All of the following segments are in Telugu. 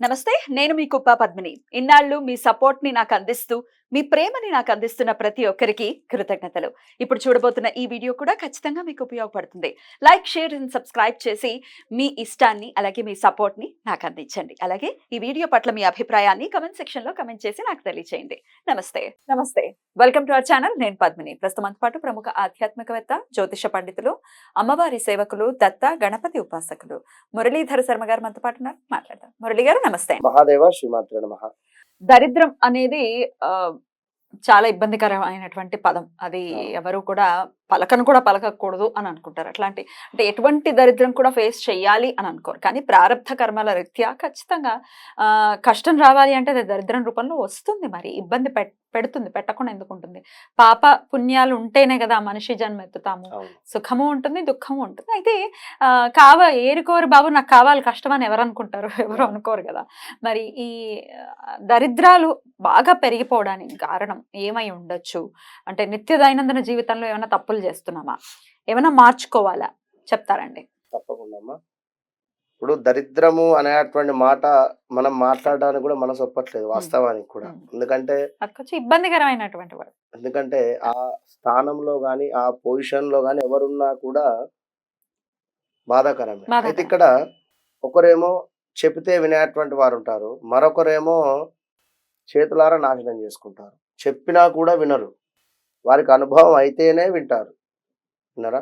నమస్తే. నేను మీ కుప్ప పద్మిని. ఇన్నాళ్ళు మీ సపోర్ట్‌ని నాకందిస్తూ, మీ ప్రేమని నాకందిస్తున్న ప్రతి ఒక్కరికి కృతజ్ఞతలు. ఇప్పుడు చూడబోతున్న ఈ వీడియో కూడా ఖచ్చితంగా మీకు ఉపయోగపడుతుంది. లైక్, షేర్ అండ్ సబ్స్క్రైబ్ చేసి మీ ఇష్టాన్ని అలాగే మీ సపోర్ట్‌ని నాకందించండి. అలాగే ఈ వీడియో పట్ల మీ అభిప్రాయాన్ని కామెంట్ సెక్షన్‌లో కామెంట్ చేసి నాకు తెలియజేయండి. నమస్తే. నమస్తే. Welcome to our channel. నేను పద్మిని. ప్రస్తుతం మనతో పాటు ప్రముఖ ఆధ్యాత్మికవేత్త, జ్యోతిష పండితులు, అమ్మవారి సేవకులు, దత్త గణపతి ఉపాసకులు మురళీధర శర్మ గారు మనతో పాటు ఉన్నారు. మాట్లాడదాం. మురళి గారు నమస్తే. మహాదేవ శ్రీమాత్రే నమః. దరిద్రం అనేది చాలా ఇబ్బందికరమైనటువంటి పదం. అది ఎవరు కూడా పలకకూడదు అని అనుకుంటారు. అంటే ఎటువంటి దరిద్రం కూడా ఫేస్ చెయ్యాలి అని అనుకోరు. కానీ ప్రారబ్ధ కర్మల రీత్యా ఖచ్చితంగా కష్టం రావాలి అంటే అది దరిద్రం రూపంలో వస్తుంది. మరి ఇబ్బంది పెడుతుంది, పెట్టకుండా ఎందుకు ఉంటుంది? పాప పుణ్యాలు ఉంటేనే కదా మనిషి జన్మ ఎత్తుతాము. సుఖము ఉంటుంది, దుఃఖము ఉంటుంది. అయితే ఏరుకోరు బాబు నాకు కావాలి కష్టం అని ఎవరు అనుకుంటారు? ఎవరు అనుకోరు కదా. మరి ఈ దరిద్రాలు బాగా పెరిగిపోవడానికి కారణం ఏమై ఉండొచ్చు? అంటే నిత్య దైనందిన జీవితంలో ఏమైనా తప్పులు చేస్తున్నామా? ఏమైనా మార్చుకోవాలా? చెప్తారండి. తప్పకుండా అమ్మా. ఇప్పుడు దరిద్రము అనేటువంటి మాట మనం మాట్లాడడానికి కూడా మనసు ఒప్పట్లేదు వాస్తవానికి కూడా. ఎందుకంటే అది కొంచెం ఇబ్బందికరమైనటువంటి వాడు. ఎందుకంటే ఆ స్థానంలో గాని ఆ పొజిషన్ లో గాని ఎవరున్నా కూడా బాధాకరమే. అయితే ఇక్కడ ఒకరేమో చెబితే వినేటువంటి వారు ఉంటారు, మరొకరేమో చేతులారా నాశనం చేసుకుంటారు. చెప్పినా కూడా వినరు, వారికి అనుభవం అయితేనే వింటారు. వినరా?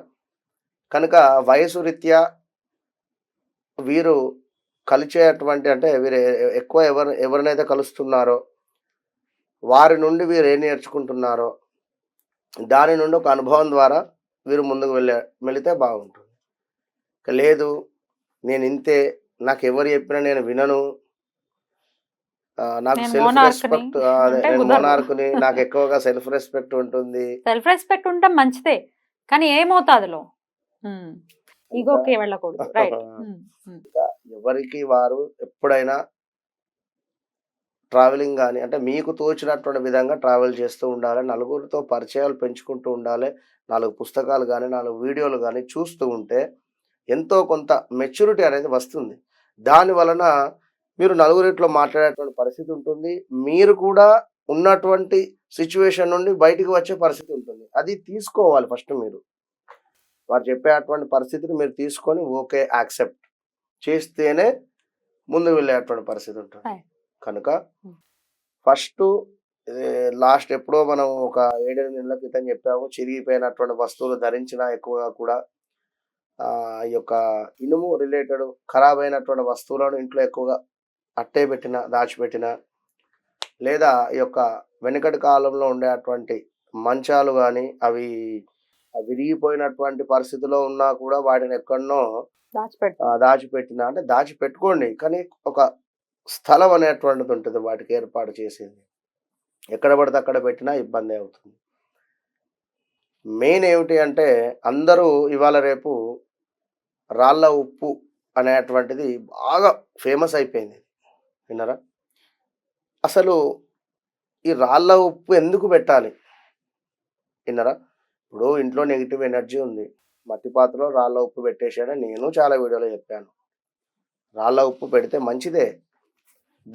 కనుక వయసు రీత్యా వీరు కలిచేటువంటి అంటే వీరు ఎక్కువ ఎవరినైతే కలుస్తున్నారో వారి నుండి వీరు ఏం నేర్చుకుంటున్నారో దాని నుండి ఒక అనుభవం ద్వారా వీరు ముందుకు వెళితే బాగుంటుంది. లేదు నేను ఇంతే, నాకు ఎవరు చెప్పినా నేను వినను, నాకు సెల్ఫ్ రెస్పెక్ట్, నేను మోనార్కుని, నాకు ఎక్కువగా సెల్ఫ్ రెస్పెక్ట్ ఉంటుంది. సెల్ఫ్ రెస్పెక్ట్ ఉండటం మంచిదే, కానీ ఏమవుతాదిలో ఈగోకి వెళ్ళకూడదు. ఎవరికి వారు ఎప్పుడైనా ట్రావెలింగ్ కానీ అంటే మీకు తోచినటువంటి విధంగా ట్రావెల్ చేస్తూ ఉండాలి. నలుగురితో పరిచయాలు పెంచుకుంటూ ఉండాలి. 4 పుస్తకాలు కానీ 4 వీడియోలు కానీ చూస్తూ ఉంటే ఎంతో కొంత మెచ్యూరిటీ అనేది వస్తుంది. దాని వలన మీరు నలుగురిట్లో మాట్లాడేటువంటి పరిస్థితి ఉంటుంది. మీరు కూడా ఉన్నటువంటి సిచ్యువేషన్ నుండి బయటికి వచ్చే పరిస్థితి ఉంటుంది. అది తీసుకోవాలి ఫస్ట్. మీరు వారు చెప్పేటువంటి పరిస్థితిని మీరు తీసుకొని ఓకే యాక్సెప్ట్ చేస్తేనే ముందు వెళ్ళేటువంటి పరిస్థితి ఉంటుంది. కనుక ఫస్ట్ లాస్ట్ ఎప్పుడో మనం ఒక 7-8 నెలల క్రితం చెప్పాము, చిరిగిపోయినటువంటి వస్తువులు ధరించిన ఎక్కువగా కూడా ఈ యొక్క ఇనుము రిలేటెడ్ ఖరాబ్ అయినటువంటి వస్తువులను ఇంట్లో ఎక్కువగా అట్టే పెట్టిన, దాచిపెట్టిన, లేదా ఈ యొక్క వెనుకటి కాలంలో ఉండేటువంటి మంచాలు కానీ అవి విరిగిపోయినటువంటి పరిస్థితిలో ఉన్నా కూడా వాటిని ఎక్కడనో దాచిపెట్టిన అంటే దాచిపెట్టుకోండి, కానీ ఒక స్థలం అనేటువంటిది ఉంటుంది వాటికి ఏర్పాటు చేసేది. ఎక్కడ పడితే అక్కడ పెట్టినా ఇబ్బంది అవుతుంది. మెయిన్ ఏమిటి అంటే అందరూ ఇవాళ రేపు రాళ్ళ ఉప్పు అనేటువంటిది బాగా ఫేమస్ అయిపోయింది. విన్నారా? అసలు ఈ రాళ్ళ ఉప్పు ఎందుకు పెట్టాలి? విన్నారా? ఇప్పుడు ఇంట్లో నెగిటివ్ ఎనర్జీ ఉంది, మట్టి పాత్రలో రాళ్ళ ఉప్పు పెట్టేసాడని నేను చాలా వీడియోలో చెప్పాను. రాళ్ళ ఉప్పు పెడితే మంచిదే,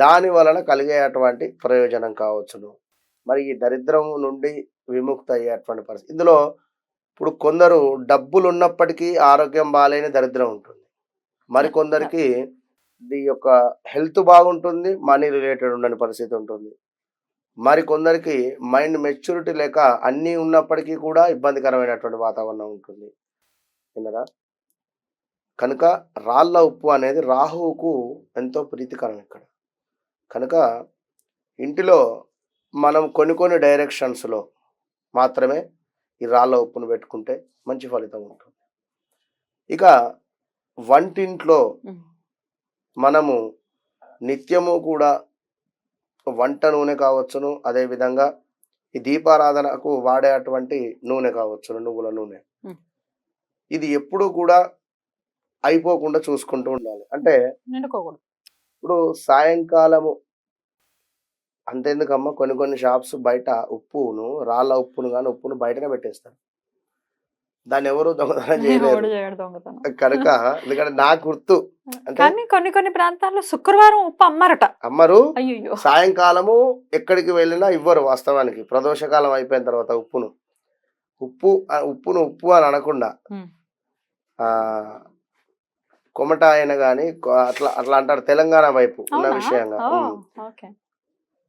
దాని వలన కలిగేటువంటి ప్రయోజనం కావచ్చును. మరి ఈ దరిద్రం నుండి విముక్తి అయ్యేటువంటి పరిస్థితి ఇందులో. ఇప్పుడు కొందరు డబ్బులు ఉన్నప్పటికీ ఆరోగ్యం బాగాలేని దరిద్రం ఉంటుంది. మరికొందరికి ఈ యొక్క హెల్త్ బాగుంటుంది, మనీ రిలేటెడ్ ఉండని పరిస్థితి ఉంటుంది. మరికొందరికి మైండ్ మెచ్యూరిటీ లేక అన్నీ ఉన్నప్పటికీ కూడా ఇబ్బందికరమైనటువంటి వాతావరణం ఉంటుంది. విన్నరా? కనుక రాళ్ళ ఉప్పు అనేది రాహువుకు ఎంతో ప్రీతికరం ఇక్కడ. కనుక ఇంటిలో మనం కొన్ని డైరెక్షన్స్లో మాత్రమే ఈ రాళ్ళ ఉప్పును పెట్టుకుంటే మంచి ఫలితం ఉంటుంది. ఇక వంటింట్లో మనము నిత్యము కూడా వంట నూనె కావచ్చును, అదేవిధంగా ఈ దీపారాధనకు వాడేటువంటి నూనె కావచ్చును, నువ్వుల నూనె, ఇది ఎప్పుడు కూడా అయిపోకుండా చూసుకుంటూ ఉండాలి. అంటే ఇప్పుడు సాయంకాలము అంతేందుకమ్మా, కొన్ని షాప్స్ బయట ఉప్పును, రాళ్ళ ఉప్పును కానీ ఉప్పును బయటనే పెట్టేస్తారు. దాన్ని ఎవరు దొంగతనం చేయలేరు. కనుక ఎందుకంటే నాకు గుర్తు అంటే కానీ కొన్ని కొన్ని ప్రాంతాల్లో శుక్రవారం ఉప్పు అమ్మారట. అమ్మరు అయ్యయ్యో! సాయంకాలము ఎక్కడికి వెళ్ళినా ఇవ్వరు వాస్తవానికి. ప్రదోషకాలం అయిపోయిన తర్వాత ఉప్పును. ఉప్పును ఉప్పు అని అనకుండా హ్మ్. ఆహ్, కొమట ఆయన గాని అట్లా అట్లా అంటారు తెలంగాణ వైపు ఉన్న అవునా? విషయంగా. ఓహ్! ఓకే.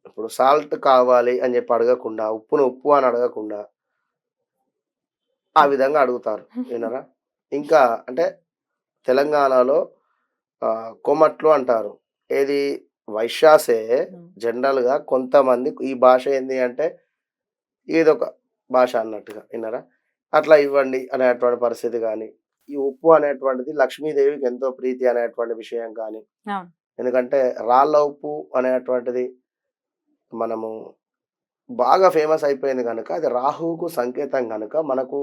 ఇప్పుడు సాల్ట్ కావాలి అని చెప్పి అడగకుండా, ఉప్పును ఉప్పు అని అడగకుండా ఆ హ్మ్. విధంగా అడుగుతారు. విన్నారా? ఇంకా అంటే తెలంగాణలో కొమట్లు అంటారు. ఏది వైశ్యాసే హ్మ్. జనరల్‌గా కొంతమంది ఈ భాష ఏంది అంటే ఏదొక భాష అన్నట్టుగా విన్నారా? అట్లా ఇవ్వండి అనేటువంటి పరిస్థితి గాని, ఈ ఉప్పు అనేటువంటిది లక్ష్మీదేవికి ఎంతో ప్రీతి అనేటువంటి విషయం గాని, అవును. ఎందుకంటే రాళ్ళ ఉప్పు అనేటువంటిది మనము బాగా ఫేమస్ అయిపోయింది గనక అది రాహువుకు సంకేతం గనుక మనకు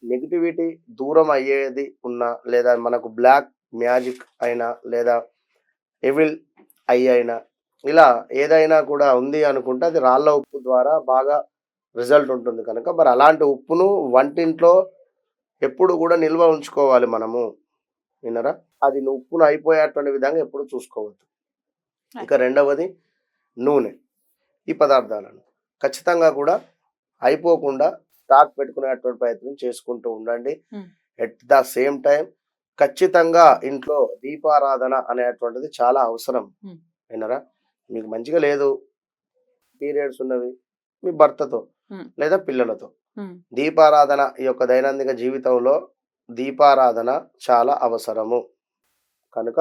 నెగటివిటీ దూరం అయ్యేది ఉన్నా లేదా మనకు బ్లాక్ మ్యాజిక్ అయినా లేదా ఎవిల్ ఐ అయినా ఇలా ఏదైనా కూడా ఉంది అనుకుంటే అది రాళ్ళ ఉప్పు ద్వారా బాగా రిజల్ట్ ఉంటుంది కనుక మరి అలాంటి ఉప్పును వంటింట్లో ఎప్పుడు కూడా నిల్వ ఉంచుకోవాలి మనము. విన్నారా? అది ఉప్పును అయిపోయేటువంటి విధంగా ఎప్పుడు చూసుకోవద్దు. రైట్. ఇక రెండవది నూనె. ఈ పదార్థాలను ఖచ్చితంగా కూడా అయిపోకుండా స్టాక్ పెట్టుకునేటువంటి ప్రయత్నం చేసుకుంటూ ఉండండి. హ్మ్. ఎట్ ద సేమ్ టైం ఖచ్చితంగా ఇంట్లో దీపారాధన అనేటువంటిది చాలా అవసరం. హ్మ్. విన్నారా? మీకు మంచిగా లేదు, పీరియడ్స్ ఉన్నవి, మీ భర్తతో హ్మ్. లేదా పిల్లలతో హ్మ్. దీపారాధన ఈ యొక్క దైనందిక జీవితంలో దీపారాధన చాలా అవసరము. కనుక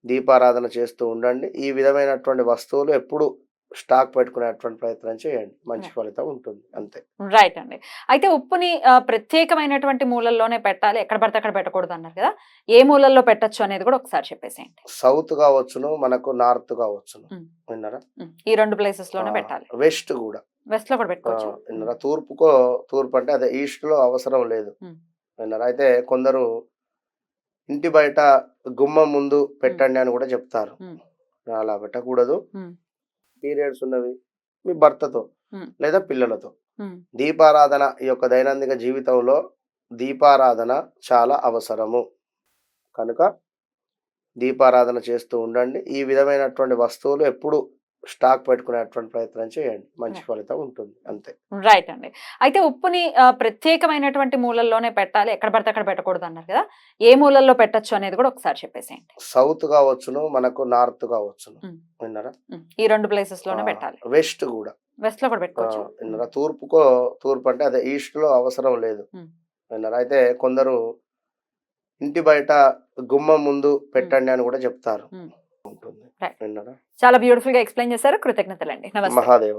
దీపారాధన చేస్తూ ఉండండి. ఈ విధమైనటువంటి వస్తువులు ఎప్పుడు స్టాక్ పెట్టుకునేటువంటి ప్రయత్నం చేయండి. మంచి రైట్. ఫలితం ఉంటుంది. అంతే. రైట్ అండి. అయితే ఉప్పుని ప్రత్యేకమైనటువంటి మూలల్లోనే పెట్టాలి. ఎక్కడ పడితే అక్కడ పెట్టకూడదన్నారు కదా! ఏ మూలల్లో పెట్టొచ్చు అనేది కూడా ఒకసారి చెప్పేసేయండి. సౌత్ కావచ్చును, మనకు నార్త్ కావచ్చును. హ్మ్. విన్నారా? హ్మ్. ఈ 2 ప్లేసెస్‌లోనే పెట్టాలి. వెస్ట్ గూడా. వెస్ట్‌లో కూడా పెట్టుకోవచ్చా? హ్మ్. విన్నారా? తూర్పు అంటే అదే ఈస్ట్‌లో అవసరం లేదు. హ్మ్. విన్నారా? అయితే కొందరు ఇంటి బయట గుమ్మం ముందు హ్మ్. పెట్టండి అని గూడా చెప్తారు. హ్మ్. అలా పెట్టకూడదు. హ్మ్. పీరియడ్స్ ఉన్నవి, మీ భర్తతో హ్మ్. లేదా పిల్లలతో. హ్మ్. దీపారాధన ఈ యొక్క దైనందిక జీవితంలో దీపారాధన చాలా అవసరము. కనుక దీపారాధన చేస్తూ ఉండండి. ఈ విధమైనటువంటి వస్తువులు ఎప్పుడు స్టాక్ పెట్టుకునేటువంటి ప్రయత్నం చేయండి. మంచి రైట్. ఫలితం ఉంటుంది. అంతే. రైట్ అండి. అయితే ఉప్పుని ప్రత్యేకమైనటువంటి మూలల్లోనే పెట్టాలి. ఎక్కడ పడితే అక్కడ పెట్టకూడదన్నారు కదా! ఏ మూలల్లో పెట్టొచ్చు అనేది కూడా ఒకసారి చెప్పేసేయండి. సౌత్ కావచ్చును, మనకు నార్త్ కావచ్చును. హ్మ్. విన్నారా? హ్మ్. ఈ 2 ప్లేసెస్‌లోనే పెట్టాలి. వెస్ట్ గూడా. వెస్ట్‌లో కూడా పెట్టుకోవచ్చా? హ్మ్. విన్నారా? తూర్పు అంటే అదే ఈస్ట్‌లో అవసరం లేదు. హ్మ్. విన్నారా? అయితే కొందరు ఇంటి బయట గుమ్మం ముందు హ్మ్. పెట్టండి అని గూడా చెప్తారు. హ్మ్. ఉంటుంది. రైట్. విన్నారా? చాలా బ్యూటిఫుల్‌గా ఎక్స్‌ప్లెయిన్ చేశారు. కృతజ్ఞతలండి. నమస్తే. మహాదేవ.